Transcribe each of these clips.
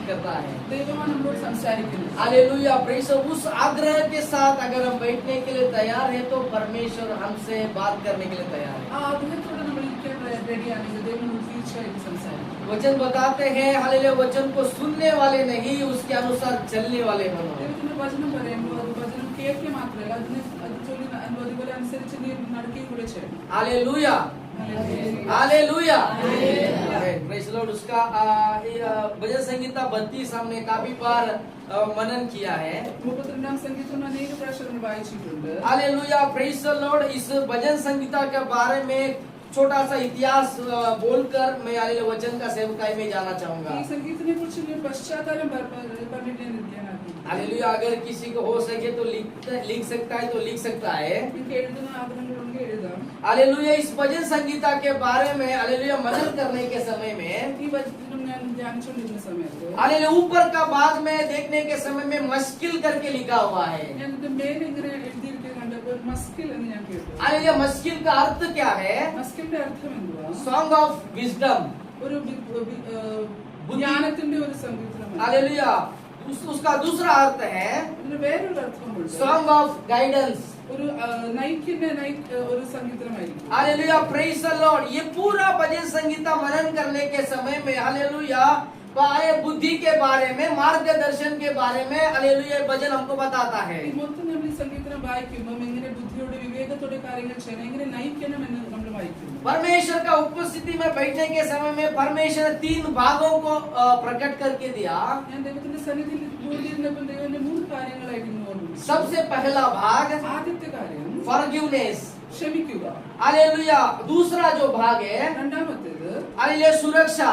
करता है। ദൈവമാണ് നമ്മളോട് സംസാരിക്കുന്നത്. हालेलुया, प्रेस उस आग्रह के साथ अगर हम बैठने के लिए तैयार है तो परमेश्वर हमसे बात करने के लिए तैयार है। ആ ആഗ്രഹത്തോടെ നമ്മൾ ഇരിക്കാൻ റെഡിയാണെങ്കിൽ ദൈവം നമ്മളോട് തീർച്ചയായിട്ടും സംസാരിക്കും. वचन बताते हैं हालेलुया, वचन को सुनने वाले नहीं उसके अनुसार चलने वाले बनो। ദൈവത്തിന്റെ വചനം പറയുമ്പോൾ അത് വചനം കേൾക്കുക മാത്രമല്ല അത് ചൊല്ലി അതുപോലെ അനുസരിച്ച് നീ നടക്കുകയും കൂടെ ചെയ്യണം. Hallelujah, hallelujah, praise Lord. उसका भजन संगीता 32 हमने काफी बार मनन किया है। 32ാം സംഗീതം അനേക പ്രാവശ്യം നമ്മൾ വായിച്ചിട്ടുണ്ട്. Hallelujah, praise Lord. इस भजन संगीता के बारे में छोटा सा इतिहास बोलकर मैं हालेलुया वचन का सेवकाई में जाना चाहूंगा। ഈ സംഗീതത്തിനെ കുറിച്ച് പശ്ചാത്തലം പറഞ്ഞിട്ട് ഞാൻ ഇരിക്കാൻ ആഗ്രഹിക്കുന്നു. हालेलुया, अगर किसी को हो सके तो लिख सकता है तो लिख सकता है। എനിക്ക് എഴുതുന്ന ആഗ്രഹങ്ങളുണ്ടെങ്കിൽ എഴുതാം. हालेलुया, इस भजन संगीता के बारे में हालेलुया मनन करने के समय में ഈ വചനം ഞാൻ ധ്യാനിച്ചുകൊണ്ടിരുന്ന സമയത്ത് हालेलुया ऊपर का भाग में देखने के समय में मुश्किल करके लिखा हुआ है। ഞാൻ ഇതിന്റെ മേലെ ഇങ്ങനെ എഴുതിയിരിക്കുന്നത് കണ്ടപ്പോൾ മസ്കിൽ എന്ന് ഞാൻ കേട്ടു. हालेलुया, मुश्किल का अर्थ क्या है? മസ്കിലിന്റെ അർത്ഥം എന്തുവാ? सॉन्ग ऑफ विजडम, ഒരു ജ്ഞാനത്തിന്റെ ഒരു സംഗീതമാണ്. हालेलुया। उसका दूसरा अर्थ है ഇതിന് വേറൊരു അർത്ഥമുണ്ട്. सॉन्ग ऑफ गाइडेंस, ഒരു നയിക്കുന്ന ഒരു സംഗീതമായിരിക്കും. Hallelujah, praise the lord. ये पूरा भजन संगीता मनन करने के समय में हालेलुया बुद्धि के बारे में, मार्गदर्शन के बारे में हालेलुया भजन हमको बताता है। ഈ മൊത്തം നമ്മൾ ഈ സംഗീതം വായിക്കുമ്പോൾ എങ്ങനെ ബുദ്ധിയോടെ വിവേകത്തോടെ കാര്യങ്ങൾ ചെയ്യണം, എങ്ങനെ നയിക്കണം എന്ന് നമ്മൾ വായിക്കുന്നു. परमेश्वर का उपस्थिति में बैठने के समय में परमेश्वर ने 3 भागों को प्रकट करके दिया। ഞാൻ ദൈവത്തിന്റെ സന്നിധിയിൽ കൂടിയിരുന്നപ്പോൾ ദൈവത്തിന്റെ 3 കാര്യങ്ങളായിരുന്നു ഓർമ്മിച്ചു. सबसे पहला भाग ആദ്യത്തെ കാര്യം फॉरगिवनेस, ക്ഷമിക്കുക. हालेलुया। दूसरा जो भाग है രണ്ടാമത്തേത് हालेलुया सुरक्षा,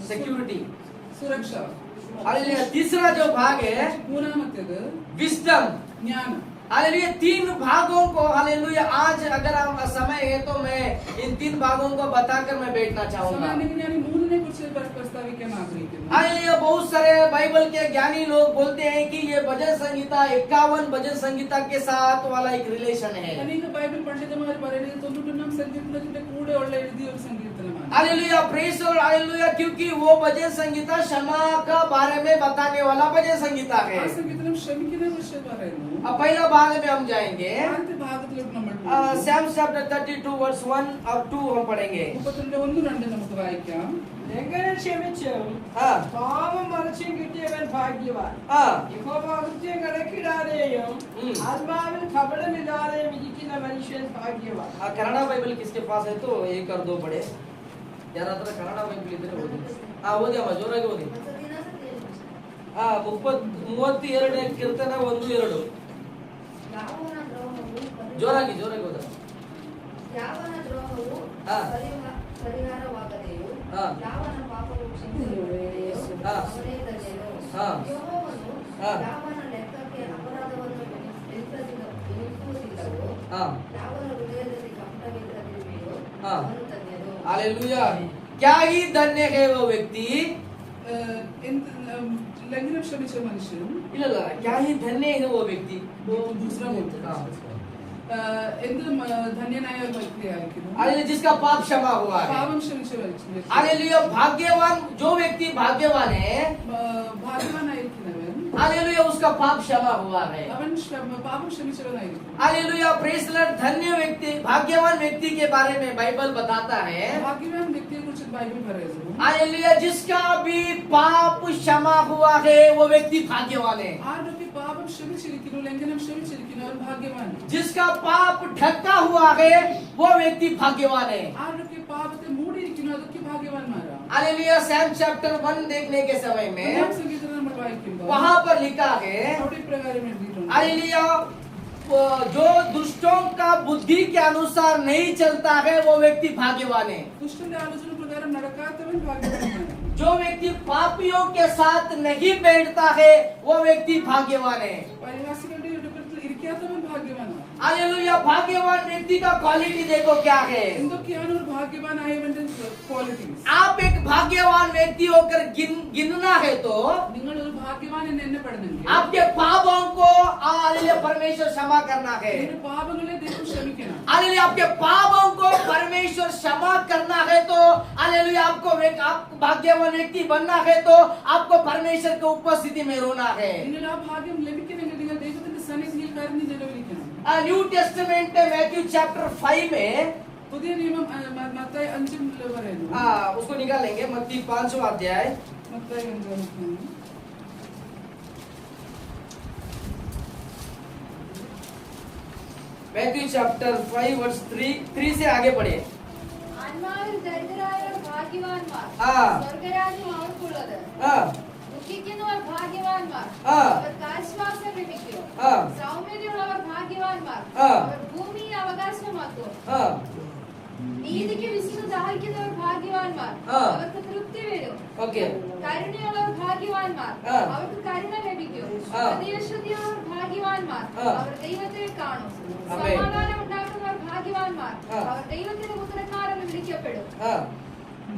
सिक्योरिटी, സുരക്ഷ. हालेलुया। तीसरा जो भाग है മൂന്നാമത്തേത് विजडम, ജ്ഞാനം. हालेलुया। 3 भागों को हालेलुया आज अगर हम समय है तो मैं इन 3 भागों को बताकर मैं बैठना चाहूंगा। സമയമാണെങ്കിൽ ഞാൻ ഈ മൂന്നിനെ കുറിച്ച് പ്രസ്താവിക്കാൻ ആഗ്രഹിക്കുന്നു. हालेलुया, बहुत सारे बाइबल के ज्ञानी लोग बोलते हैं कि ये भजन संगीता 51 भजन संगीता के साथ वाला एक रिलेशन है। അനേക ബൈബിൾ പണ്ഡിതന്മാർ പറയുന്നത് 91ാം സങ്കീർത്തനത്തിന്റെ കൂടെ ഉള്ള എഴുതിയ ഒരു സങ്കീർത്തനമാണ്. Hallelujah, praise the lord, hallelujah. क्योंकि वो भजन संगीता क्षमा का बारे में बताने वाला भजन संगीता ആ है। സങ്കീർത്തനം ക്ഷമിക്കുന്നതിനെ കുറിച്ച് പറയുന്നു. अब पहला भाग में हम जाएंगे। ആദ്യത്തെ ഭാഗത്തിലേക്ക് നമ്മൾ പോകും. सैम चैप्टर 32 वर्स 1 और 2 हम पढ़ेंगे। 32:1-2 നമുക്ക് വായിക്കാം. ലംഘനം ക്ഷമിച്ചും हाँ പാപം മറച്ചും കിട്ടിയവൻ ഭാഗ്യവാൻ. हाँ യഹോവാകൃത്യം കണക്കിടാതെയും हम्म। ആത്മാവിൽ കപടമില്ലാതെയും ഇരിക്കുന്ന മനുഷ്യൻ ഭാഗ്യവാൻ. कन्नड़ा बाइबल किसके पास है तो एक और 2 पढ़े। यार हत्र कन्नड़ा बाइबल इधर ಓದಿ। ಓದಿ ಅಮ್ಮ, ಜೋರಾಗಿ ಓದಿ। 32 ಕೀರ್ತನೆ 1-2 ಜೋರಾಗಿ ಓದ। ಯಾವನ ದ್ರೋಹವು ಹಾ. ಪರಿಹಾರವಾಗದೆಯೋ ಹಾ. ಯಾವನ ಪಾಪವು ಕ್ಷಮಿಸಲ್ಪಡದೆಯೋ ಹಾ. ಅವನೇ ಧನ್ಯನು. ಹಾ. ಯೆಹೋವನು ಹಾ. ಯಾವನ ಲೆಕ್ಕಕ್ಕೆ ಅಪರಾಧವನ್ನು ಎಣಿಸುವುದಿಲ್ಲವೋ हाँ ಯಾವನ ಹೃದಯದಲ್ಲಿ ಕಪಟವಿಲ್ಲದಿರುವೆಯೋ ಹಾ. ಅವನು ಧನ್ಯನು. हालेलुया। क्या ही धन्य है वो व्यक्ति। ലംഘനം ക്ഷമിച്ച മനുഷ്യനും ಇಲ್ಲ क्या ही धन्य है वो व्यक्ति। दूसरा बोलते हैं। हाँ। എന്ത് ധന്യനായ ഒരു വ്യക്തിയായിരിക്കുന്നു. हालेलुया, जिसका पाप क्षमा हुआ है। പാപം ക്ഷമിച്ച വ്യക്തി. हालेलुया, भाग्यवान जो व्यक्ति भाग्यवान है ഭാഗ്യവാനായിരിക്കുന്നവൻ हालेलुया उसका पाप क्षमा हुआ है। അവൻ പാപം ക്ഷമിച്ചവനായിരിക്കും. Hallelujah, praise the lord. धन्य व्यक्ति, भाग्यवान व्यक्ति के बारे में बाइबल बताता है। ഭാഗ്യവാൻ വ്യക്തിയെ കുറിച്ച് ബൈബിൾ പറയുന്നു. हालेलुया, जिसका भी पाप क्षमा हुआ है वो व्यक्ति भाग्यवान है। ആരൊക്കെ പാപം ക്ഷമിച്ചിരിക്കുന്നു, ലംഘനം ക്ഷമിച്ചിരിക്കുന്നു, അവർ ഭാഗ്യവാൻ. जिसका पाप ढका हुआ है वो व्यक्ति भाग्यवान है। ആരൊക്കെ പാപത്തെ മൂടിയിരിക്കുന്നു, അതൊക്കെ ഭാഗ്യവാന്മാരാണ്. हालेलुया, सैम चैप्टर 1 देखने के समय में ഒന്നാം സങ്കീർത്തനം നമ്മൾ വായിക്കുമ്പോൾ वहां पर लिखा है അവിടെ ഇപ്രകാരം എഴുതിയിട്ടുണ്ട്. हालेलुया, जो दुष्टों का बुद्धि के अनुसार नहीं चलता है वो व्यक्ति भाग्यवान है। ദുഷ്ടന്റെ ആലോചന പ്രകാരം നടക്കാത്തവൻ ഭാഗ്യവാനാണ്. जो व्यक्ति पापियों के साथ नहीं बैठता है वो व्यक्ति भाग्यवान है। പരിഹാസികളുടെ ഇടപെടൽ ഇരിക്കാത്തവൻ ഭാഗ്യവാനാണ്. हालेलुया, भाग्यवान व्यक्ति का क्वालिटी देखो क्या है। എന്തൊക്കെയാണ് ഒരു ഭാഗ്യവാനായവന്റെ ക്വാളിറ്റീസ്? आप एक भाग्यवान व्यक्ति होकर गिनना है तो നിങ്ങൾ ഒരു ഭാഗ്യവാൻ എന്ന് എണ്ണപ്പെടണമെങ്കിൽ आपके पापों को हालेलुया परमेश्वर क्षमा करना है। നിങ്ങളുടെ പാപങ്ങളെ ദൈവം ക്ഷമിക്കണം. हालेलुया, आपके पापों को परमेश्वर क्षमा करना है तो हालेलुया आपको भाग्यवान व्यक्ति बनना है तो आपको परमेश्वर की उपस्थिति में रोना है। നിങ്ങൾ ആ ഭാഗ്യം ലഭിക്കണമെങ്കിൽ നിങ്ങൾ ദൈവത്തിന്റെ സന്നിധിയിൽ കരഞ്ഞു നിലവിളിക്കണം. न्यू टेस्टमेंट में मैथ्यू चैप्टर 5 में പുതിയ നിയമം മത്തായി 5 പറയുന്നു. उसको निकालेंगे। मत्ती 5वां अध्याय മത്തായി 5 मैथ्यू चैप्टर 5 वर्स 3 से आगे पढ़े। ആത്മാവിൽ ദരിദ്രരായവർ ഭാഗ്യവാന്മാർ, ആ. സ്വർഗ്ഗരാജ്യം അവർക്കുള്ളത്. हाँ ദുഃഖിക്കുന്നവർ ഭാഗ്യവാന്മാർ, ആ. അവർക്ക് ആശ്വാസം ലഭിക്കും. हाँ സൗമ്യതയുള്ളവർ ഭാഗ്യവാന്മാർ, ആ. അവർ ഭൂമിയെ അവകാശമാക്കും. हाँ നീതിക്ക് വിശുദ്ധ ദാഹിക്കുന്നവർ ഭാഗ്യവാന്മാർ, ആ. അവർക്ക് തൃപ്തി വരും. ओके കരുണയുള്ളവർ ഭാഗ്യവാന്മാർ, ആ. അവർക്ക് കരുണ ലഭിക്കും. ആ. ഹൃദയശുദ്ധിയുള്ളവർ ഭാഗ്യവാന്മാർ, ആ. അവർ ദൈവത്തെ കാണും. ആമേൻ. സമാധാനം ഉണ്ടാക്കുന്നവർ ഭാഗ്യവാന്മാർ, ആ. അവർ ദൈവത്തിന്റെ പുത്രന്മാരെന്ന് വിളിക്കപ്പെടും. हाँ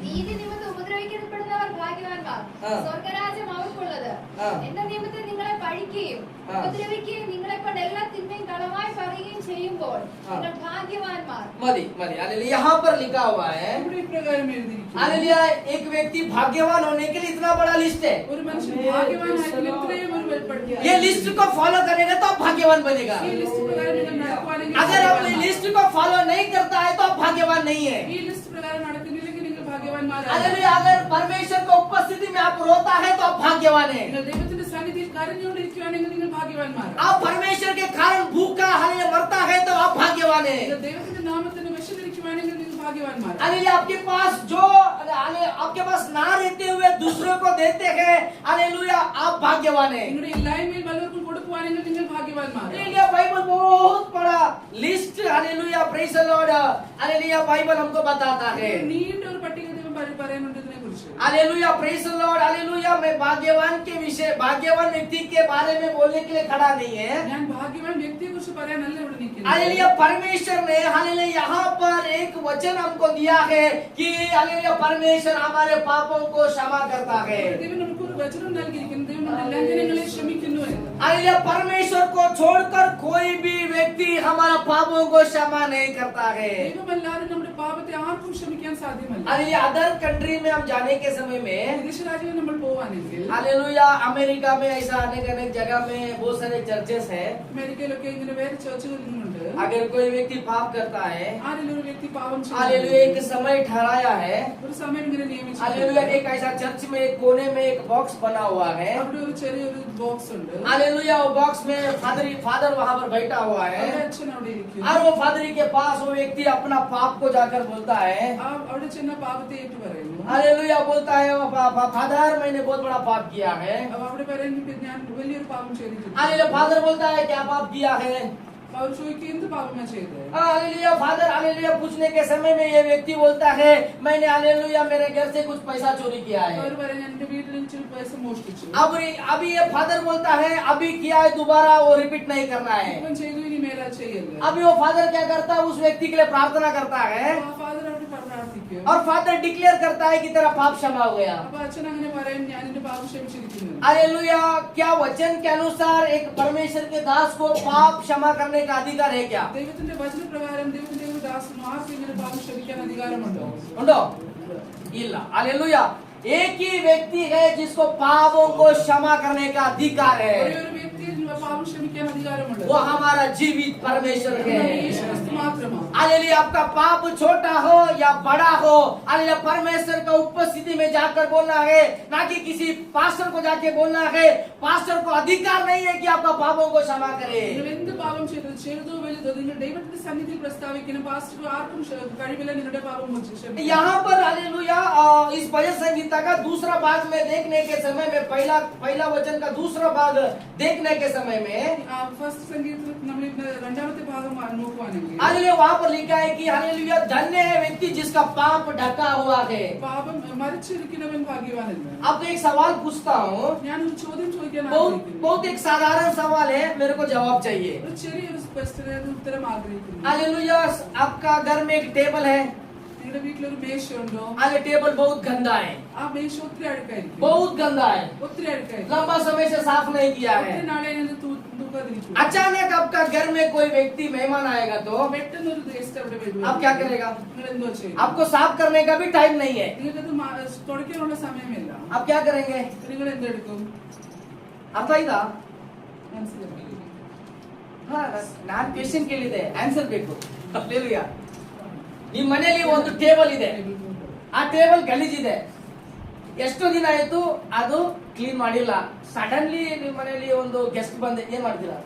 നീതി നിമിത്തം ഉപദ്രവിക്കപ്പെടുന്നവർ ഭാഗ്യവാന്മാർ, ആ. സ്വർഗ്ഗരാജ്യം അവർക്കുള്ളത്. ആ. എന്റെ നിമിത്തം നിങ്ങളെ പഴിക്കുകയും ആ. ഉപദ്രവിക്കുകയും നിങ്ങളെ കൊണ്ട് എല്ലാ തിന്മയും കളവായി പറയുകയും ചെയ്യുമ്പോൾ ആ. നിങ്ങൾ ഭാഗ്യവാന്മാർ. मदी मदी हालेलुया यहाँ पर लिखा हुआ है। ഇവിടെ ഇപ്രകാരം എഴുതിയിരിക്കുന്നു. हालेलुया एक व्यक्ति भाग्यवान होने के लिए इतना बड़ा लिस्ट है। ഒരു മനുഷ്യൻ ഭാഗ്യവാനായിരിക്കും ഇത്രയും ഒരു വെളിപ്പെടുത്തിയ ये लिस्ट को फॉलो करेगा तो आप भाग्यवान बनेगा। ഈ ലിസ്റ്റ് പ്രകാരം നിങ്ങൾ നടക്കുവാണെങ്കിൽ अगर आप ये लिस्ट को फॉलो नहीं करता है तो आप भाग्यवान नहीं है। ഈ ലിസ്റ്റ് പ്രകാരം നടക്കുന്നില്ലെങ്കിൽ നിങ്ങൾ ഭാഗ്യവാന്മാരാണ്. हालेलुया अगर परमेश्वर की उपस्थिति में आप रोता है तो आप भाग्यवान है। നിങ്ങൾ ദൈവത്തിന്റെ സന്നിധിയിൽ കരഞ്ഞുകൊണ്ടിരിക്കുകയാണെങ്കിൽ നിങ്ങൾ ഭാഗ്യവാന്മാരാണ്. आप परमेश्वर के कारण भूखा हालेलुया मरता है तो आप भाग्यवान है। നിങ്ങൾ ദൈവത്തിന്റെ നാമത്തിന് വിശന്നിരിക്കുകയാണെങ്കിൽ നിങ്ങൾ ഭാഗ്യവാന്മാരാണ്. हालेलुया आपके पास आपके पास ना रहते हुए दूसरों को देते हैं, हालेलुया आप भाग्यवान है। നിങ്ങളുടെ ഇല്ലായ്മയിൽ വല്ലവർക്കും കൊടുക്കുവാണെങ്കിൽ നിങ്ങൾ ഭാഗ്യവാന്മാരാണ്. हालेलुया बाइबल बहुत बड़ा list hallelujah praise the lord hallelujah Bible हमको बताता है। നീണ്ട ഒരു പട്ടിക ദൈവം പറയുന്നുണ്ട് ഇതിനെ കുറിച്ച്. Hallelujah praise the lord hallelujah मैं भाग्यवान के विषय भाग्यवान व्यक्ति के बारे में बोलने के लिए खड़ा नहीं है। ഞാൻ ഭാഗ്യവാൻ വ്യക്തിയെ കുറിച്ച് പറയാനല്ല ഇവിടെ നിൽക്കുന്നത്. हालेलुया परमेश्वर ने हालेलुया यहाँ पर एक वचन हमको दिया है कि हालेलुया परमेश्वर हमारे पापों को क्षमा करता है। ദൈവം നമുക്കൊരു വചനം നൽകിയിരിക്കുന്നു. ദൈവം നമ്മുടെ ലംഘനങ്ങളെ ക്ഷമിക്കുന്നു എന്ന്. हालेलुया परमेश्वर को छोड़कर कोई भी व्यक्ति हमारा पापों को क्षमा नहीं करता है। ദൈവമല്ലാതെ നമ്മുടെ പാപത്തെ ആർക്കും ക്ഷമിക്കാൻ സാധ്യമല്ല. हालेलुया अदर कंट्री में हम जाने के समय में വിദേശ രാജ്യങ്ങളിൽ നമ്മൾ പോവാണെങ്കിൽ हालेलुया अमेरिका में ऐसा अनेक जगह में बहुत सारे चर्चेस है। അമേരിക്കയിലൊക്കെ ഇങ്ങനെ വേറെ ചർച്ചുകളുണ്ട്. अगर कोई व्यक्ति पाप करता है ആരെങ്കിലും ഒരു വ്യക്തി പാപം हालेलुया एक समय ठहराया है। ഒരു സമയം ഇങ്ങനെ നിയമിച്ചു. हालेलुया एक ऐसा चर्च में एक कोने में एक बॉक्स बना हुआ है। അവിടെ ഒരു ചെറിയൊരു ബോക്സ് ഉണ്ട്. हालेलुया वो बॉक्स में फादर वहाँ पर बैठा हुआ है അവിടെ അച്ഛൻ അവിടെ ഇരിക്കും. और वो फादर के पास वो व्यक्ति अपना पाप को जाकर बोलता है। അവിടെ ചെന്ന പാപത്തെ ഏറ്റു പറയുന്നു. हालेलुया बोलता है फादर मैंने बहुत बड़ा पाप किया है। അവിടെ പറയുന്നു ഞാൻ വലിയൊരു പാപം ചെയ്തിട്ടുണ്ട്. हालेलुया फादर बोलता है क्या पाप किया है। അവർ ചോദിക്കും എന്ത് പാപമാ ചെയ്തത്. हालेलुया फादर हालेलुया पूछने के समय में ये व्यक्ति बोलता है मैंने हालेलुया मेरे घर से कुछ पैसा चोरी किया है। അവർ പറയുന്നു എന്റെ വീട്ടിൽ നിന്ന് പൈസ മോഷ്ടിച്ചു. अभी ये फादर बोलता है अभी किया है दोबारा वो रिपीट नहीं करना है। ഇപ്പം ചെയ്തു ഇനി മേലാൽ ചെയ്യല്ല. अभी वो फादर क्या करता है उस व्यक्ति के लिए प्रार्थना करता है ആ ഫാദർ അവിടെ പ്രാർത്ഥിക്കും. और फादर डिक्लेयर करता है कि तेरा पाप क्षमा हो गया। അപ്പൊ അച്ഛൻ അങ്ങനെ പറയും ഞാൻ എന്റെ പാപം ക്ഷമിച്ചിരിക്കുന്നു. हालेलुया क्या वचन के अनुसार एक परमेश्वर के दास को पाप क्षमा करने का अधिकार है क्या। ദൈവത്തിന്റെ വചനപ്രകാരം ദൈവത്തിന്റെ ഒരു ദാസന് ആർക്കും ഇങ്ങനെ പാപം ക്ഷമിക്കാൻ അധികാരമുണ്ടോ? उंडो इल्ला हालेलुया एक ही व्यक्ति है जिसको पापों को क्षमा करने का अधिकार ഒരേ है। ഒരു വ്യക്തിയിൽ പാപം ക്ഷമിക്കാൻ അധികാരമുണ്ട്. वो हमारा जीवित परमेश्वर है। യേശുക്രിസ്തു മാത്രമാണ്. हालेलुया आपका पाप छोटा हो या बड़ा हो हालेलुया परमेश्वर का उपस्थिति में जाकर बोलना है, ना कि किसी पास्टर को जाके बोलना है। पास्टर को अधिकार नहीं है कि आपका पापों को क्षमा करे। നിങ്ങൾ എന്ത് പാപം ചെയ്തത് ചെറുതോ വലുതോ നിങ്ങൾ ദൈവത്തിന്റെ സന്നിധിയിൽ പ്രസ്താവിക്കണം. പാസ്റ്റർ ആർക്കും കഴിവില്ല നിങ്ങളുടെ പാപം ക്ഷമിക്കാൻ. यहाँ पर हालेलुया इस भजन संगीता का दूसरा भाग में देखने के समय में पहला वचन का दूसरा भाग देखने के समय में ഫസ്റ്റ് സംഗീതത്തിൽ നമ്മൾ ഇന്ന് രണ്ടാമത്തെ ഭാഗം നോക്കുവാണെങ്കിൽ हालेलुया वहाँ पर लिखा है कि हालेलुया धन्य है व्यक्ति जिसका पाप ढका हुआ है। പാപം മരിച്ചിരിക്കുന്നവൻ ഭാഗ്യവാനല്ല. अब एक सवाल पूछता हूँ, ഞാനൊരു ചോദ്യം ചോദിക്കാൻ बहुत ആഗ്രഹിക്കുന്നു. बहुत एक साधारण सवाल है, मेरे को जवाब चाहिए। ഒരു ചെറിയൊരു ക്വസ്റ്റ്യന് ഉത്തരം ആഗ്രഹിക്കുന്നു. हालेलुया आपका घर में एक टेबल है, നിങ്ങളുടെ വീട്ടിലൊരു മേശയുണ്ടോ? हाले टेबल बहुत गंदा है, ആ മേശ ഒത്തിരി അഴുക്കായിരിക്കും. बहुत गंदा है, ഒത്തിരി അഴുക്കായിരിക്കും. लंबा समय से साफ नहीं किया है। ഒത്തിരി നാളെ അതിനെ പോകാതിരിക്കുക. अचानक आपका घर में कोई व्यक्ति मेहमान आएगा तो പെട്ടെന്ന് ഒരു ഗസ്റ്റ് അവിടെ വരുവാ. आप क्या करेगा? നിങ്ങൾ എന്തോ ചെയ്യും? आपको साफ करने का भी टाइम नहीं है, നിങ്ങൾക്കത് തുടയ്ക്കാനുള്ള സമയമില്ല. आप क्या करेंगे? നിങ്ങൾ എന്തെടുക്കും? ಅರ್ಥ ಆಯ್ತಾ? മനസ്സിലായി? ಹಾ, ನಾನ್ ಕ್ವೆಶ್ಚನ್ ಕೇಳಿದೆ, ಆನ್ಸರ್ ಬೇಕು. Hallelujah. ನಿಮ್ಮ ಮನೆಯಲ್ಲಿ ಒಂದು ಟೇಬಲ್ ಇದೆ, ಆ ಟೇಬಲ್ ಗಲೀಜಿದೆ, ಎಷ್ಟೋ ದಿನ ಆಯ್ತು ಅದು ಕ್ಲೀನ್ ಮಾಡಿಲ್ಲ. ಸಡನ್ಲಿ ನಿಮ್ಮ ಮನೆಯಲ್ಲಿ ಒಂದು ಗೆಸ್ಟ್ ಬಂದೆ, ಏನ್ ಮಾಡ್ತೀರಾ?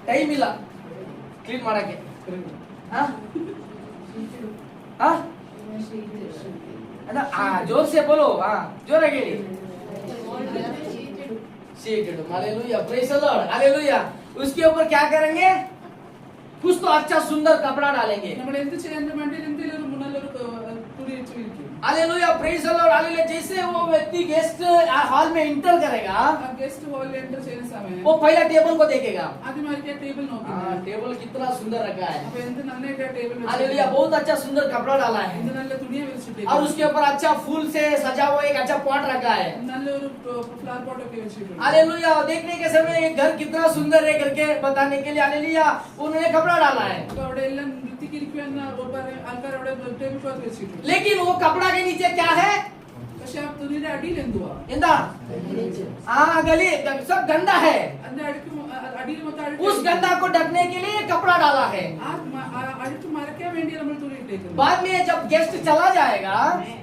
ಟೈಮ್ ಇಲ್ಲ ಕ್ಲೀನ್ ಮಾಡಕ್ಕೆ. ಹಾ? ಹಾ? जोर से बोलो, हाँ जोराಗಿ ಹೇಳಿ. Sheet, hallelujah, praise the lord, hallelujah. उसके ऊपर क्या करेंगे? कुछ तो अच्छा सुंदर कपड़ा डालेंगे. നമ്മൾ എന്ത് ചെയ്യാൻ വേണ്ടി എന്തെങ്കിലും ഒരു മുന്നല്ലൊരു തുണി വെച്ച് വിരിക്കും. Hallelujah, praise the lord, hallelujah. जैसे वो व्यक्ति गेस्ट हॉल में इंटर करेगा, ആ ഗസ്റ്റ് ഹാളിൽ എൻ്റർ ചെയ്യുന്ന സമയം वो पहला टेबल को देखेगा. ആദ്യമായിട്ട് ആ ടേബിൾ നോക്കും. टेबल कितना सुंदर रखा है, അപ്പൊ എന്ത് നന്നായിട്ട് ആ ടേബിൾ हालेलुया. बहुत अच्छा सुंदर कपड़ा डाला है എന്ത് നല്ല തുണിയെ വെച്ചിട്ട് और उसके ऊपर अच्छा फूल से सजा हुआ एक अच्छा पॉट रखा है. നല്ലൊരു ഫ്ലവർ പോട്ട് ഒക്കെ വെച്ചിട്ടുണ്ട്. हालेलुया. देखने के समय ये घर कितना सुंदर है करके बताने के लिए, हालेलुया, उन्होंने कपड़ा डाला है. അപ്പൊ അവിടെ എല്ലാം വൃത്തിക്കിരിക്കുവാൻ ആൾക്കാർ അവിടെ ടേബിൾ ക്ലോത്ത് വെച്ചിട്ടുണ്ട്. लेकिन वो कपड़ा के नीचे क्या है? പക്ഷെ ആ തുണിയുടെ അടിയിൽ എന്തുവാ? इंदा गली सब गंदा है. അതിന്റെ അടിയിൽ മൊത്തം उस गंदा को ढकने के लिए कपड़ा डाला है. അഴുക്ക് മറയ്ക്കാൻ വേണ്ടി നമ്മൾ തുണി ഇട്ടേക്കുന്നത്. बाद में जब गेस्ट चला जाएगा,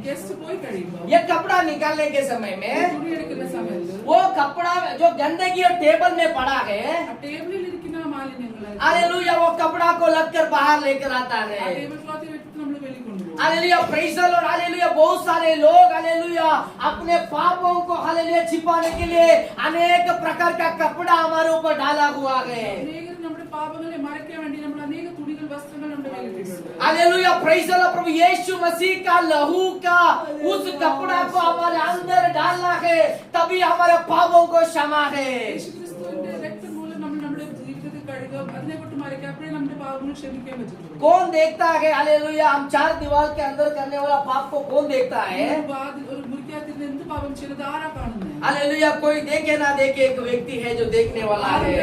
ഗസ്റ്റ് പോയി കഴിയുമ്പോൾ ये कपड़ा निकालने के समय में തുണി എടുക്കുന്ന സമയത്ത് वो कपड़ा जो गंदगी और टेबल में पड़ा है, ആ ടേബിളിൽ ഇരിക്കുന്ന മാലിന്യങ്ങൾ हालेलुया, वो कपड़ा को लगकर बाहर लेकर आता ആ है. ടേബിൾ ക്ലോത്തിൽ വെച്ചിട്ട് നമ്മൾ വെളിയിൽ കൊണ്ടുപോകും. Hallelujah, praise the lord, hallelujah. बहुत सारे लोग, हालेलुया, अपने पापों को, हालेलुया, छिपाने के लिए अनेक प्रकार का कपड़ा हमारे ऊपर डाला हुआ है. അനേകർ നമ്മുടെ പാപങ്ങളെ മറയ്ക്കാൻ വേണ്ടി നമ്മൾ അനേക തുണികൾ വസ്ത്രങ്ങൾ നമ്മുടെ മേലിട്ടിട്ടുണ്ട്. Hallelujah, praise the lord. प्रभु यीशु मसीह का लहू का उस कपड़ा को हमारे अंदर डालना है, तभी हमारे पापों को क्षमा है. യേശുക്രിസ്തുവിന്റെ രക്തം മൂലം നമ്മൾ നമ്മുടെ ജീവിതത്തിൽ കഴുകും, അതിനെ കൊണ്ട് മറയ്ക്കാം, അപ്പോഴേ നമ്മുടെ പാപങ്ങൾ ക്ഷമിക്കാൻ പറ്റുള്ളൂ. कौन देखता है? हालेलुया. हम चार दीवार के अंदर करने वाला पाप को कौन देखता है? ഒരു മുറിക്കകത്തിരുന്ന് എന്ത് പാപം ചെയ്തത് ആരാ കാണുന്നത്? हालेलुया. कोई देखे ना देखे, एक व्यक्ति है जो देखने वाला है.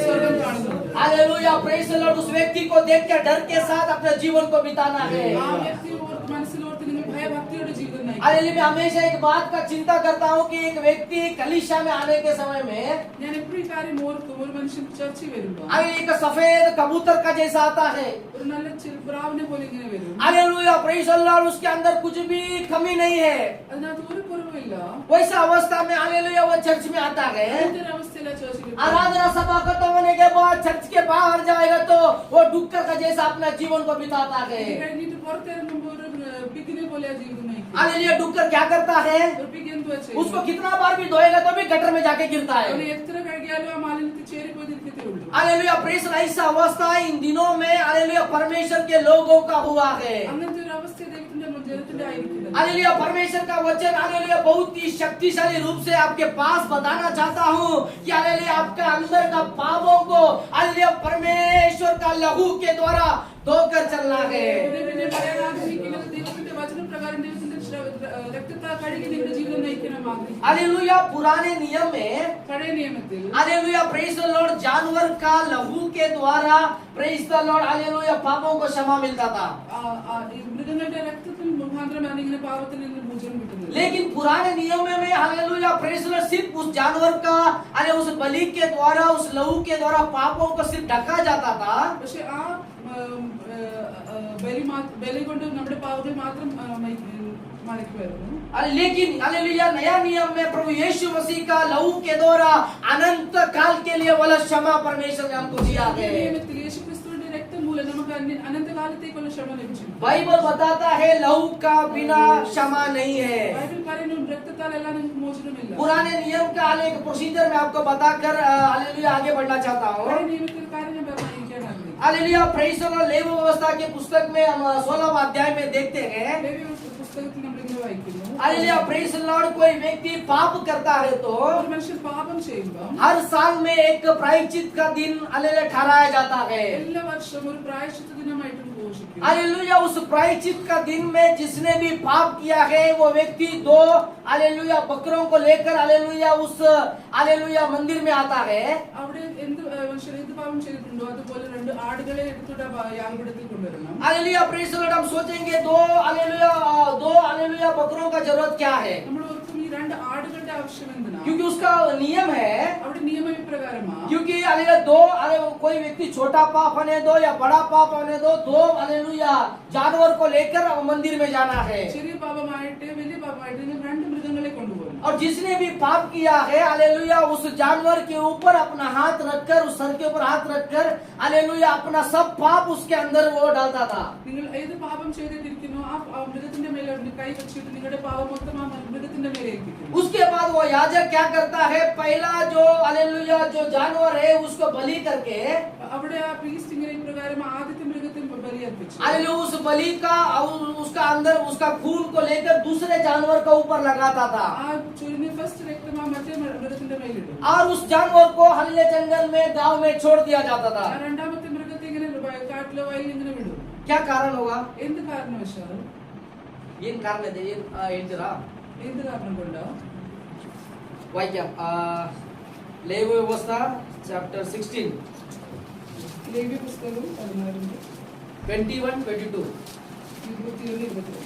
സ്വർഗം കാണുന്നുണ്ട്. Hallelujah, praise the Lord. उस व्यक्ति को देखकर डर के साथ अपने जीवन को बिताना है. ആ വ്യക്തി മനസ്സിലോർത്ത് നിങ്ങൾ ഭയഭക്തിയുടെ ജീവിതം നയിക്കും. हालेलुया. मैं हमेशा एक बात का चिंता करता हूँ कि एक व्यक्ति कलीसिया में आने के समय में ഞാൻ എപ്പോഴും ഈ കാര്യം ഓർക്കും, ഒരു മനുഷ്യൻ ചർച്ചയിൽ വരുമ്പോൾ एक सफेद कबूतर का जैसा आता है. ഒരു നല്ല പ്രാവിനെ പോലെ ഇങ്ങനെ വരും. Hallelujah, praise the Lord. उसके अंदर कुछ भी कमी नहीं है. അതിനകത്ത് ഒരു കുറവുമില്ല. वैसा अवस्था में, हालेलुया, वो चर्च में आता है. അവസ്ഥയില ചർച്ചിൽ आराधना सभा खत्म होने के बाद चर्च के बाहर जाएगा तो वो डुक्कर का जैसा अपना जीवन को बिताता है. കഴിഞ്ഞിട്ട് പുറത്തിറങ്ങുമ്പോൾ ഒരു പിഗിനെ പോലെ ആ ജീവിതം നയിക്കും. हालेलुया. डुक्कर क्या करता है? ഒരു പിഗ് എന്തുവാ उसको ചെയ്യും? कितना बार भी धोएगा तो भी गटर में जाके गिरता है. അവന് എത്ര കഴുകിയാലും ആ മാലിന്യത്തിൽ ചേരിപ്പോയിരിക്കത്തേ ഉള്ളൂ. Hallelujah, praise the Lord. ऐसा अवस्था इन दिनों में, हालेलुया, परमेश्वर के लोगों का हुआ है. അങ്ങനത്തെ ഒരു അവസ്ഥ ദൈവത്തിന്റെ ജനത്തിന്റെ ആയിരിക്കുന്നത്. हालेलुया, परमेश्वर का वचन, हालेलुया, बहुत ही शक्तिशाली रूप से आपके पास बताना चाहता हूँ कि हालेलुया, आपका अंदर का पापों को, हालेलुया, परमेश्वर का लहू के द्वारा धोकर चलना है. പിന്നെ പറയാൻ ആഗ്രഹിക്കുന്നത് ദൈവത്തിന്റെ വചനപ്രകാരം ദൈവത്തിന്റെ രക്തത്താൽ കഴുകി നിങ്ങളുടെ ജീവിതം നയിക്കണം ആഗ്രഹിക്കുന്നു. हालेलुया, पुराने नियम में, പഴയ നിയമത്തിൽ हालेलुया, प्रेज द लॉर्ड, जानवर का लहू के द्वारा, प्रेज द लॉर्ड, हालेलुया, पापों को क्षमा मिलता था. ഈ മൃഗങ്ങളുടെ രക്തത്തിൽ മുഖാന്തരമാണ് ഇങ്ങനെ പാപത്തിൽ നിന്ന് മോചനം കിട്ടുന്നത്. लेकिन पुराने नियम में, हालेलुया, प्रेज द लॉर्ड, सिर्फ उस जानवर का, अरे उस बलि के द्वारा, उस लहू के द्वारा पापों को सिर्फ ढका जाता था. പക്ഷെ ആ ബലി കൊണ്ട് നമ്മുടെ പാപങ്ങൾ മാത്രം മടക്കുമായിരുന്നു. लेकिन हालेलुया, नया नियम में प्रभु यीशु मसीह का लहू के द्वारा अनंत काल के लिए वाला क्षमा परमेश्वर ने हमको दिया है. നിയമത്തിൽ യേശുക്രിസ്തുവിന്റെ രക്തം മൂലം നമുക്ക് അനന്തകാലത്തേക്കുള്ള ക്ഷമ ലഭിച്ചു. बाइबल बताता है लहू का बिना क्षमा नहीं है. ബൈബിൾ പറയുന്നു രക്തത്താൽ എല്ലാം നിങ്ങൾക്ക് മോചനമില്ല. पुराने नियम का एक प्रोसीजर मैं आपको बताकर हालेलुया आगे बढ़ना चाहता हूँ. പഴയ നിയമത്തിൽ കാര്യം ഞാൻ പറഞ്ഞിരിക്കാൻ ആഗ്രഹിക്കുന്നു. Hallelujah, praise the lord. लेवी व्यवस्था के पुस्तक में हम 16वां अध्याय में देखते हैं. ലേവ്യ പുസ്തകത്തിൽ നമ്മൾ ഇങ്ങനെ വായിക്കുന്നു. Hallelujah, praise the Lord. कोई व्यक्ति पाप करता है तो ഒരു മനുഷ്യൻ പാപം ചെയ്യുമ്പോൾ हर साल में एक प्रायश्चित का दिन हालेलुया ठहराया जाता है. എല്ലാ വർഷവും ഒരു പ്രായശ്ചിത്ത ദിനമായിട്ട് സൂക്ഷിക്കും. हालेलुया उस प्रायश्चित का दिन में जिसने भी पाप किया है वो व्यक्ति 2 हालेलुया बकरों को लेकर हालेलुया उस हालेलुया मंदिर में आता है. അവിടെ എന്ത് മനുഷ്യർ എന്ത് പാപം ചെയ്തിട്ടുണ്ടോ അതുപോലെ 2 ആടുകളെ എടുത്തിട്ട് യാഗപീഠത്തിൽ കൊണ്ടുവരണം. Hallelujah praise the Lord. हम सोचेंगे 2 हालेलुया बकरों का जरूरत क्या है? നമ്മൾ ഓർക്കും ഈ 2 ആടുകളുടെ ആവശ്യം എന്തിനാ? क्योंकि उसका नियम है. അവിടെ നിയമപ്രകാരമാണ്. क्योंकि हालेलुया 2 कोई व्यक्ति छोटा पाप होने दो या बड़ा पाप होने दो 2 हालेलुया जानवर को लेकर मंदिर में जाना है. ചെറിയ പാപമായിട്ട് വലിയ പാപമായിട്ട് നിങ്ങൾ 2 മൃഗങ്ങളെ കൊണ്ടുപോകണം. और जिसने भी पाप किया है हालेलुया उस जानवर के ऊपर अपना हाथ रखकर उस सर के ऊपर हाथ रखकर हालेलुया अपना सब पाप उसके अंदर वो डालता था. നിങ്ങൾ ഏത് പാപം ചെയ്തിരിക്കുന്നു ആ മൃഗത്തിന്റെ മേലെ കൈ വെച്ചിട്ട് നിങ്ങളുടെ പാപം മൊത്തം ആ മൃഗത്തിന്റെ മേലെ ഏൽപ്പിക്കുന്നു. उसके बाद वो याजक क्या करता है? पहला जो हालेलुया जो जानवर है उसको बलि करके അവിടെ ആ പ്രീസ്റ്റ് ഇങ്ങനെ പ്രകാരം ആദ്യത്തെ മൃഗത്തെ ബലി അർപ്പിച്ചു. हालेलुया उस बलि का उसका अंदर उसका खून को लेकर दूसरे जानवर का ऊपर लगाता था. ആ ചൊരിഞ്ഞ ഫസ്റ്റ് രക്തം ആ മറ്റേ മൃഗത്തിന്റെ മേലിടും. और उस जानवर को हालेलुया जंगल में गांव में छोड़ दिया जाता था. ആ രണ്ടാമത്തെ മൃഗത്തെ ഇങ്ങനെ കാട്ടിലെ വയലിൽ ഇങ്ങനെ വിടും. क्या कारण होगा? എന്ത് കാരണവശാലും ಏನ್ ಕಾರಣ ಇದೆ? ಏನ್ ಹೇಳ್ತೀರಾ? എന്ത് കാരണം കൊണ്ടോ? ವಾಕ್ಯ ಲೇವಿ ವ್ಯವಸ್ಥಾ ಚಾಪ್ಟರ್ 16 ലേവ്യ പുസ്തകം 16 21-22. 21-22.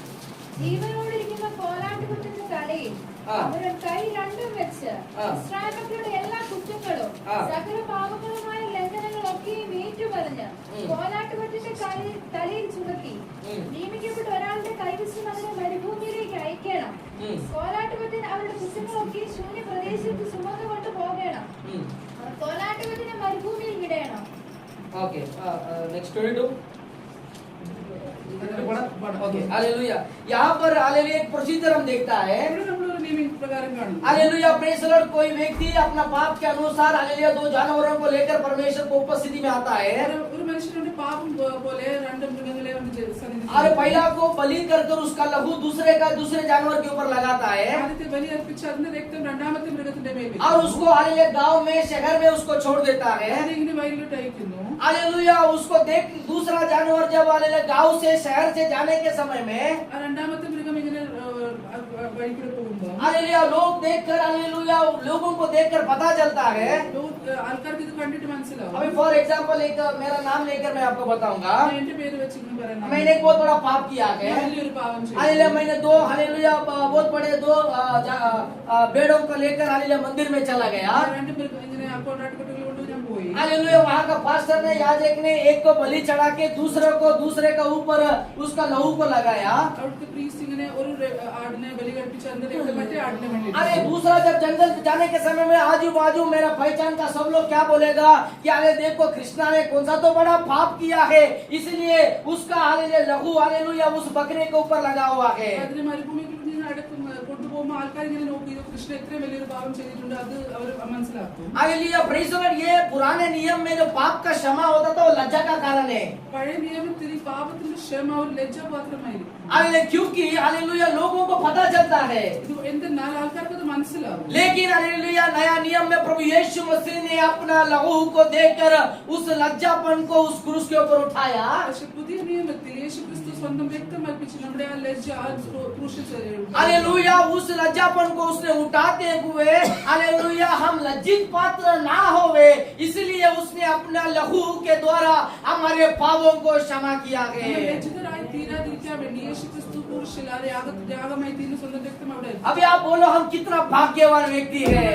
ജീവനോടിരിക്കുന്ന കോലാട്ടുകുട്ടിന്റെ തലയിൽ അവരുടെ കൈ രണ്ടും വെച്ച് ഇസ്രായേൽമക്കളുടെ എല്ലാ കുറ്റങ്ങളും സകല പാപങ്ങളുമായ ലംഘനങ്ങളൊക്കെയും ഏറ്റുപറഞ്ഞ് കോലാട്ടുകുട്ടിന്റെ തലയിൽ ചുമത്തി നിയമിക്കപ്പെട്ട ഒരാളുടെ കൈവശം അതിനെ മരുഭൂമിയിലേക്ക് അയക്കണം. കോലാട്ടുകുട്ടിന് അവരുടെ കുറ്റങ്ങളൊക്കെ ശൂന്യ പ്രദേശത്ത് ചുമന്നുകൊണ്ട് പോകണം. കോലാട്ടുകുട്ടിനെ മരുഭൂമിയിൽ വിടണം. Okay next 22. Okay hallelujah. यहाँ पर हालेलुया एक प्रोसीजर हम देखता है. ഇവിടെ നമ്മൾ ഒരു നിയമം പ്രകാരം കാണുന്നു. Hallelujah praise the Lord. कोई व्यक्ति अपना पाप के अनुसार हालेलुया 2 जानवरों को लेकर परमेश्वर को उपस्थिति में आता है. ഒരു മനുഷ്യന്റെ പാപം പോലെ 2 മൃഗങ്ങളെ और पहला को बलि कर उसका लहू दूसरे जानवर के ऊपर लगाता है. ആദ്യത്തെ ബലി അർപ്പിച്ച് അതിന്റെ രക്തം രണ്ടാമത്തെ മൃഗത്തിന്റെ മേൽ और उसको हालेलुया गांव में शहर में उसको छोड़ देता है. ഇങ്ങനെ വയലിലോട്ട് അയക്കുന്നു. हालेलुया उसको देख दूसरा जानवर जब हालेलुया गांव से शहर से जाने के समय में ആ രണ്ടാമത്തെ മൃഗം ഇങ്ങനെ വഴിക്കൂടെ പോകുമ്പോൾ हालेलुया लोग देखकर हालेलुया लोगों को देखकर पता चलता है. ആൾക്കാർക്ക് ഇത് കണ്ടിട്ട് മനസ്സിലാവും. अभी फॉर एग्जांपल एक मेरा नाम लेकर मैं आपको बताऊंगा. എന്റെ പേര് വെച്ച് ഇങ്ങനെ പറയുന്നത് मैंने एक बहुत बड़ा पाप किया है. വലിയൊരു പാപം ചെയ്തു. हालेलुया मैंने 2 हालेलुया बहुत बड़े 2 भेड़ों को लेकर हालेलुया मंदिर में चला गया. 2 മൃഗം ഇങ്ങനെ കോലാട്ടുകുട്ടികളെ കൊണ്ട് ഞാൻ പോയി. हालेलुया वहाँ का पास्टर ने याजक ने एक को बलि चढ़ा के दूसरे का ऊपर उसका लहू को लगाया. അവിടുത്തെ പ്രീസ്റ്റ് ഇങ്ങനെ ഒരു ആടിനെ ബലി കഴിപ്പിച്ച് അതിന്റെ രക്തം മറ്റേ ആടിനെ വേണ്ടി अरे दूसरा जब जंगल जाने के समय में आजू बाजू मेरा पहचान का सब लोग क्या बोलेगा कि अरे देखो कृष्णा ने कौन सा तो बड़ा पाप किया है इसलिए उसका हालेलुया लहू हालेलुया उस बकरे के ऊपर लगा हुआ है. അതിനെ മരുഭൂമിയിൽ കൊണ്ടുപോകുമ്പോൾ ആൾക്കാർ ഇങ്ങനെ നോക്കി കൃഷ്ണ എത്രയും വലിയൊരു പാപം ചെയ്തിട്ടുണ്ട് അത് അവർ മനസ്സിലാക്കും. Hallelujah praise the lord. ये पुराने नियम में जो पाप का क्षमा होता था वो लज्जा का कारण है. പഴയ നിയമത്തിൽ ഈ പാപത്തിന്റെ ക്ഷമ ഒരു ലജ്ജാപാത്രമായിരിക്കും. हालेलुया क्योंकि हालेलुया लोगों को पता चलता है. ഇത് എന്തെന്നാൽ ആൾക്കാർക്ക് അത് മനസ്സിലാവും. लेकिन हालेलुया नया नियम में प्रभु यीशु मसीह ने अपना लहू को देकर उस लज्जापन को उस क्रूस के ऊपर उठाया. പക്ഷെ പുതിയ നിയമത്തിൽ യേശുക്രിസ്തു സ്വന്തം രക്തം അർപ്പിച്ച് നമ്മുടെ ആ ലജ്ജ ക്രൂശിൽ हालेलुया उस लज्जापन को उसने उठाते हुए हालेलुया हम लज्जित पात्र ना होवे इसलिए उसने अपना लहू के द्वारा हमारे पापों को क्षमा किया है. ലജ്ജിതരായി തീരാതിരിക്കാൻ വേണ്ടി യേശുക്രിസ്തു ക്രൂശിൽ ആ യാഗമായി തീർന്ന സ്വന്തം രക്തം അവിടെ अभी आप बोलो हम कितना भाग्यवान व्यक्ति है.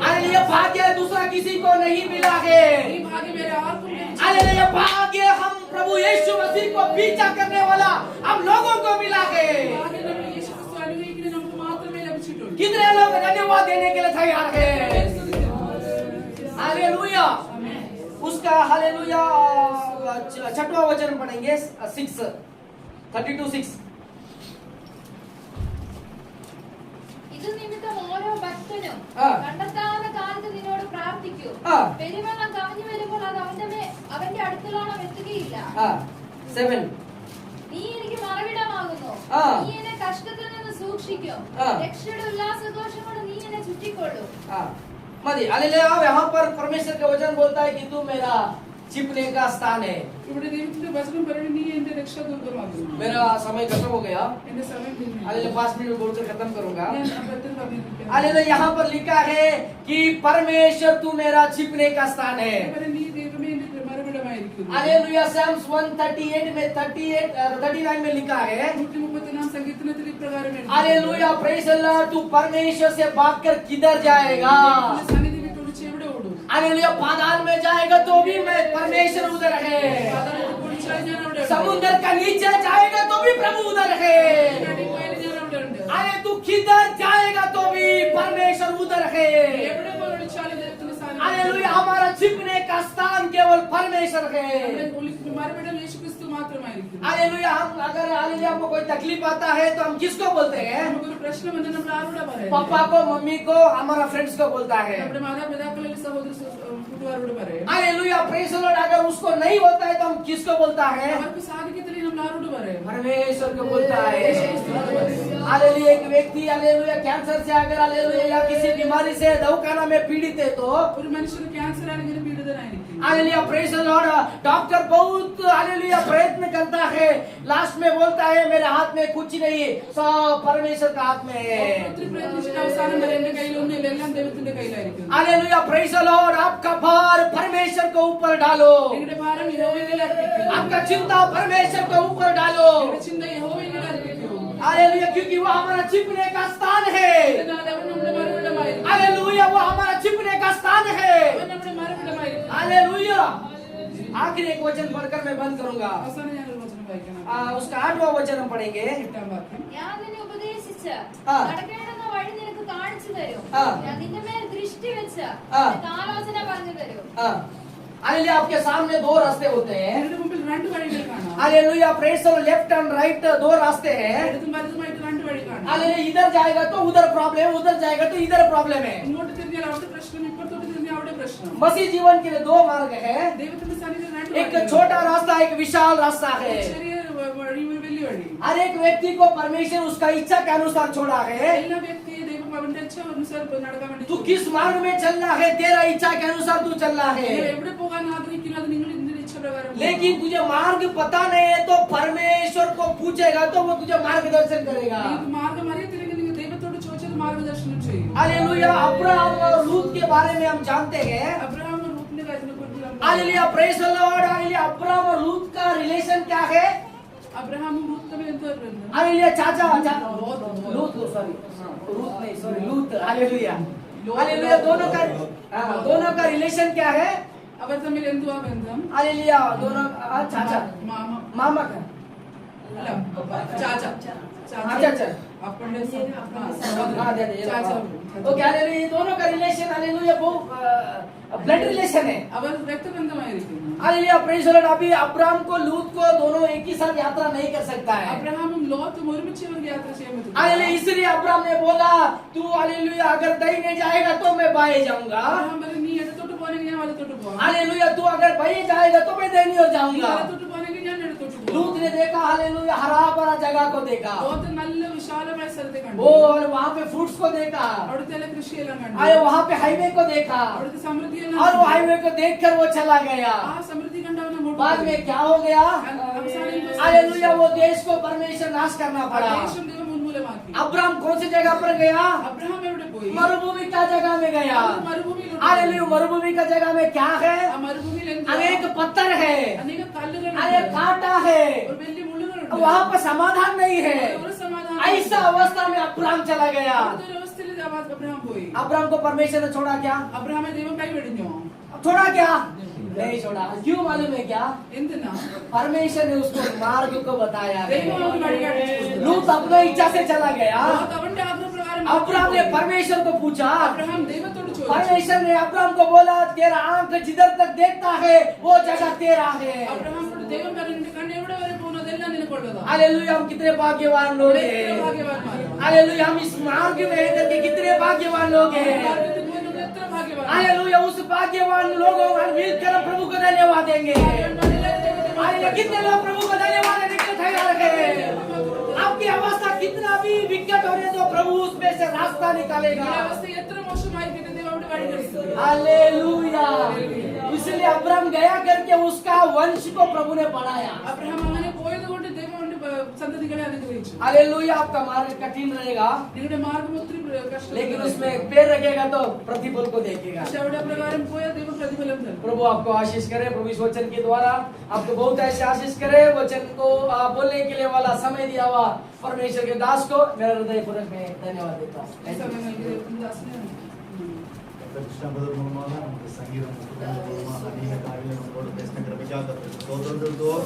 हालेलुया भाग्य दूसरा किसी को नहीं मिला है. ഈ ഭാഗ്യം വേറെ ആർക്കും ലഭിച്ചിട്ടില്ല. हालेलुया भाग्य हम प्रभु यीशु मसीह को पीछा करने वाला हम लोगों को मिला है. ഭാഗ്യം നമ്മൾ യേശുക്രിസ്തു അനുഗ്രഹിക്കുന്ന നമുക്ക് മാത്രമേ ലഭിച്ചിട്ടുള്ളൂ. कितने लोग धन्यवाद देने के लिए तैयार है? हालेलुया. उसका हालेलुया 6वां वचन पढ़ेंगे 32:6. ഇത് നിമിത്തം ഓരോ ഭക്തനും ആ. കണ്ടെത്താവുന്ന കാലത്ത് നിന്നോട് പ്രാർത്ഥിക്കൂ. ആ. പെരുവെള്ളം കവിഞ്ഞു വരുമ്പോൾ അത് അവന്റെ അടുക്കലോളം എത്തുകയില്ല. 7. നീ എനിക്ക് മറവിടമാകുന്നു. ആ. നീ എന്നെ കഷ്ടത്തിൽ നിന്ന് സൂക്ഷിക്കും. ആ. രക്ഷയുടെ ഉല്ലാസഘോഷം കൊണ്ട് നീ എന്നെ ചുറ്റിക്കൊള്ളു. मदी हालेलुया. यहाँ पर परमेश्वर का वचन बोलता है कि तू मेरा छिपने का स्थान है। ഇവിടെ ദൈവത്തിന്റെ വചനം പറയുന്നത് നീ എന്റെ രക്ഷാദുർഗമാകുന്നു. मेरा समय खत्म हो गया। എന്റെ സമയം തീർന്നു. हालेलुया 5 मिनट बोलकर खत्म करूंगा। ഞാൻ അപ്പത്തിൽ പറഞ്ഞിരിക്കുന്നു. हालेलुया यहाँ पर लिखा है कि परमेश्वर तू मेरा छिपने का स्थान है। ഇവിടെ നീ ദൈവമേ എന്റെ മറുപടമായിരിക്കുന്നു. हालेलुया Psalms 138 में 39 में लिखा है 134 സങ്കീർത്തനത്തിൽ ഇപ്രകാരം എഴുതിയിരിക്കുന്നു. हालेलुया प्रेज द लॉर्ड तू परमेश्वर से भागकर किधर जाएगा? ദൈവത്തിന്റെ സന്നിധി വിട്ടൊഴിച്ച് എവിടെ ഓടും? हालेलुया पाताल में जाएगा तो भी मैं परमेश्वर उधर है। പാതാളത്തിൽ കുഴിച്ചാൽ ഞാൻ അവിടെ ഉണ്ട്. समुद्र का नीचे जाएगा तो भी प्रभु उधर है। കടലിൽ പോയാൽ ഞാൻ അവിടെ ഉണ്ട്. अरे तू किधर जाएगा तो भी परमेश्वर उधर है। എവിടെ പോയി ഒളിച്ചാലും ദൈവത്തിന്റെ സാന്നിധ്യം. हालेलुया हमारा छिपने का स्थान केवल परमेश्वर है। നമ്മുടെ മറുപടം യേശുക്രിസ്തു മാത്രമായിരിക്കും. हालेलुया हम अगर हालेलुया हमको कोई तकलीफ आता है तो हम किसको बोलते हैं? നമുക്കൊരു പ്രശ്നം വന്നാൽ നമ്മൾ ആരോടാ പറയുന്നത്? पापा को, मम्मी को, हमारा फ्रेंड्स को बोलता है। നമ്മുടെ മാതാപിതാക്കളിൽ സഹോദര കൂട്ടുകാരോട് പറയും. हालेलुया प्रेज द लॉर्ड अगर उसको नहीं होता है तो हम किसको बोलता है? അവർക്ക് സാധിക്കത്തില്ല നമ്മൾ ആരോട് പറയും? परमेश्वर को बोलता है। हालेलुया एक व्यक्ति हालेलुया कैंसर से अगर हालेलुया या किसी बीमारी से दवाखाना में पीड़ित है तो ഒരു മനുഷ്യന് ക്യാൻസർ ആണെങ്കിൽ പീഡിതനായിരിക്കും. Hallelujah praise the lord doctor बहुत हालेलुया प्रयत्न करता है, लास्ट में बोलता है मेरे हाथ में कुछ नहीं, सब परमेश्वर का हाथ में है। ഒത്തിരി പ്രയത്നിച്ചിട്ട് അവസാനം വരെ എന്റെ കയ്യിലൊന്നുമില്ല, എല്ലാം ദൈവത്തിന്റെ കയ്യിലായിരിക്കും. हालेलुया प्रेज द लॉर्ड आपका भार परमेश्वर के ऊपर डालो, നിങ്ങളുടെ ഭാരം യഹോവയിൽ അർപ്പിക്കൂ. आपका चिंता परमेश्वर के ऊपर डालो। നിങ്ങളുടെ ചിന്ത യഹോവയിൽ അർപ്പിക്കൂ. हालेलुया क्योंकि वो हमारा छिपने का स्थान है। എന്നാൽ അവൻ നമ്മുടെ മറുപടമായിരിക്കും. हालेलुया वो हमारा छिपने का स्थान है। അവൻ നമ്മുടെ മറുപടമായിരിക്കും. हालेलुया आखिरी एक वचन पढ़कर मैं बंद करूंगा। അവസാനം ഞാൻ ഒരു വചനം വായിക്കണം. उसका 8वां वचन हम पढ़ेंगे। 8ാം വാക്യം. ഞാൻ നിന്നെ ഉപദേശിച്ച് ആ. നടക്കേണ്ടുന്ന വഴി നിനക്ക് കാണിച്ചു തരും. ആ. ഞാൻ നിന്റെ മേൽ ദൃഷ്ടി വെച്ച് ആ. നിനക്ക് ആലോചന പറഞ്ഞു തരും. हालेलुया आपके सामने दो रास्ते होते हैं। നിങ്ങളുടെ മുമ്പിൽ രണ്ട് വഴികൾ കാണാം. Hallelujah praise the Lord left and right दो रास्ते हैं। ഇടതും വലതുമായിട്ട് രണ്ട് വഴി കാണാം. हालेलुया इधर जाएगा तो उधर प्रॉब्लम, उधर जाएगा तो इधर प्रॉब्लम है। ഇങ്ങോട്ട് തിരിഞ്ഞാൽ അവിടെ പ്രശ്നം, ഇപ്പുറത്തോട്ട് തിരിഞ്ഞാൽ അവിടെ പ്രശ്നം. मसीह जीवन के लिए दो मार्ग है, ദൈവത്തിന്റെ സന്നിധിയിൽ രണ്ട് एक വഴികൾ. छोटा रास्ता एक विशाल रास्ता है। ചെറിയ വഴി, ഒരു വലിയ വഴി. हर एक व्यक्ति को परमेश्वर उसका इच्छा के अनुसार छोड़ा है। എല്ലാ വ്യക്തിയെ ദൈവം അവന്റെ ഇച്ഛ അനുസാരം നടക്കാൻ വേണ്ടി तू किस मार्ग में चलना है, तेरा इच्छा के अनुसार तू चलना है। നിങ്ങൾ എവിടെ പോകാൻ ആഗ്രഹിക്കുന്നു അത് നിങ്ങൾ നിങ്ങളുടെ ഇച്ഛ പ്രകാരം പോകണം. लेकिन तुझे मार्ग पता नहीं है तो परमेश्वर को पूछेगा तो वो तुझे मार्गदर्शन करेगा। നിങ്ങൾക്ക് മാർഗം അറിയത്തില്ലെങ്കിൽ നിങ്ങൾ ദൈവത്തോട് ചോദിച്ചത് മാർഗദർശനം ചെയ്യും. हालेलुया अब्राहम और लूत के बारे में हम जानते हैं। അബ്രഹാം ലൂത്തിന്റെ കാര്യത്തെക്കുറിച്ച് നാം hallelujah praise the lord. Hallelujah Abraham और लूत का रिलेशन क्या है? അബ്രഹാമും ലൂത്ത് തമ്മിൽ എന്താ ബന്ധം? हालेलुया चाचा लूत, लूत सॉरी लूत नहीं सॉरी लूत। हालेलुया हालेलुया दोनों का रिलेशन क्या है? അവർ തമ്മിൽ എന്തുവാ ബന്ധം? हालेलुया दोनों चाचा മാമ मामा का അല്ല ചാച്ച चाचा അപ്പന്റെ हाँ दे दे ചാച്ച. ओके हालेलुया ये दोनों का रिलेशन हालेलुया वो ब्लड रिलेशन है। അവർ രക്തബന്ധമായിരിക്കുന്നു. हालेलुया प्रेज द लॉर्ड अभी अब्राहम को लूत को दोनों एक ही साथ यात्रा नहीं कर सकता है। അബ്രഹാമും ലോത്തും ഒരുമിച്ച് അവർക്ക് യാത്ര ചെയ്യാൻ പറ്റും. हालेलुया इसलिए अब्राहम ने बोला तू हालेलुया अगर दाहिने जाएगा तो मैं बाएं जाऊंगा। അബ്രഹാം പറഞ്ഞു നീ ഇടത്തോട്ട് പോകണമെങ്കിൽ ഞാൻ വലത്തോട്ട് പോകാം. हालेलुया तू अगर बाएं जाएगा तो मैं दाहिनी ओर നീ जाऊंगा। വലത്തോട്ട് പോകണമെങ്കിൽ ഞാൻ ഇടത്തോട്ട് പോകാം. लूत ने देखा हालेलुया हरा भरा जगह को देखा, ലോത്ത് നല്ല വിശാലമായ സ്ഥലത്തെ കണ്ടു. वो और वहाँ पे फ्रूट्स को देखा, അവിടുത്തെ എല്ലാ കൃഷിയെല്ലാം കണ്ടു. अरे वहाँ पे हाईवे को देखा അവിടുത്തെ സമൃദ്ധിയെല്ലാം और वो കണ്ടു. हाईवे को देखकर वो चला गया। ആ സമൃദ്ധി കണ്ടവൻ അങ്ങോട്ട് बाद പോയി. में क्या हो गया? हालेलुया वो देश को परमेश्वर नाश करना ആ पड़ा। ദേശം ദൈവം ഉന്മൂലമാക്കി. अब्राहम कौन सी जगह पर गया? അബ്രഹാം എവിടെ പോയി? मरुभूमि का जगह में गया। മരുഭൂമിയിലോട്ട് പോയി. हालेलुया मरुभूमि का जगह में क्या है? ആ മരുഭൂമിയിൽ എന്തുവാ? अनेक पत्थर है, അനേക കല്ലുകളുണ്ട്. अनेक कांटा है, ഒരു വലിയ മുള്ളുകളുണ്ട്. वहाँ पर समाधान नहीं है। ഒരു സമാധാനം. ऐसा अवस्था में अब्राहम चला गया। അവിടുത്തെ ഒരു അവസ്ഥയിൽ അബ്രഹാം പോയി. अब्राहम को परमेश्वर ने छोड़ा क्या? അബ്രഹാമെ ദൈവം കൈവെടിഞ്ഞോ? छोड़ा क्या? नहीं छोड़ा। क्यों मालूम है क्या? എന്തിനാ? परमेश्वर ने उसको मार्ग को बताया है। ദൈവം അവന് വഴി കാണിച്ചു. लूत अपने इच्छा से चला गया। ലോത്ത് അവന്റെ ആഗ്രഹപ്രകാരം अब्राहम ने परमेश्वर को पूछा, അബ്രഹാം ദൈവത്തോട് ചോദിച്ചു. परमेश्वर ने अब्राहम को बोला तेरा आंख जिधर तक देखता है वो जगह तेरा है। അബ്രഹാമിനോട് ദൈവം പറഞ്ഞു നിന്റെ കണ്ണ് എവിടെ വരെ പോകുന്നു അതെല്ലാം നിനക്കുള്ളതാ. हालेलुया हम कितने भाग्यवान लोग എത്ര हैं। ഭാഗ്യവാന്മാരാ. हालेलुया हम इस मार्ग में है करके कितने भाग्यवान लोग हैं। മാർഗ്ഗത്തിൽ പോയി നമ്മൾ എത്ര ഭാഗ്യവാന്മാരാ. हालेलुया उस भाग्यवान लोगों को मिलकर हम प्रभु को धन्यवाद देंगे। हालेलुया कितने लोग प्रभु को धन्यवाद देने के लिए तैयार हैं। आपकी अवस्था कितना भी विकट हो रही है तो प्रभु उसमें से रास्ता निकालेगा। നിങ്ങളുടെ അവസ്ഥ എത്ര മോശമായിരിക്കട്ടെ ദൈവം അവിടെ വഴിതെളിച്ചത്. हालेलुया। इसलिए अब्राहम गया करके उसका वंश को प्रभु ने बढ़ाया। അബ്രഹാം അങ്ങനെ പോയതുകൊണ്ട് ദൈവം അവന്റെ സന്തതികളെ അനുഗ്രഹിച്ചു. हालेलुया। आपका मार्ग कठिन रहेगा, നിങ്ങളുടെ മാർഗം ഒത്തിരി കഷ്ടം, लेकिन उसमें एक पैर रखेगा तो प्रतिफल को देखेगा। പക്ഷെ അവിടെ പ്രകാരം പോയാൽ ദൈവം പ്രതിഫലം തരും. प्रभु आपको आशीष करे, प्रभु इस वचन के द्वारा आपको बहुत ऐसे आशीष करे। वचन को बोलने के लिए वाला समय दिया हुआ परमेश्वर के दास को मेरा हृदय पूर्वक में धन्यवाद देता हूँ। ഈ സമയം നൽകിയ ദാസനെ கிருஷ்ண பதர் மூலமாக நமக்கு சங்கீதம் மூலமாக அநேக காரியங்கள் நம்மளோட பேசின கிருபைக்காக கர்த்தருக்கு ஸ்தோத்திரம் செலுத்துவோம்.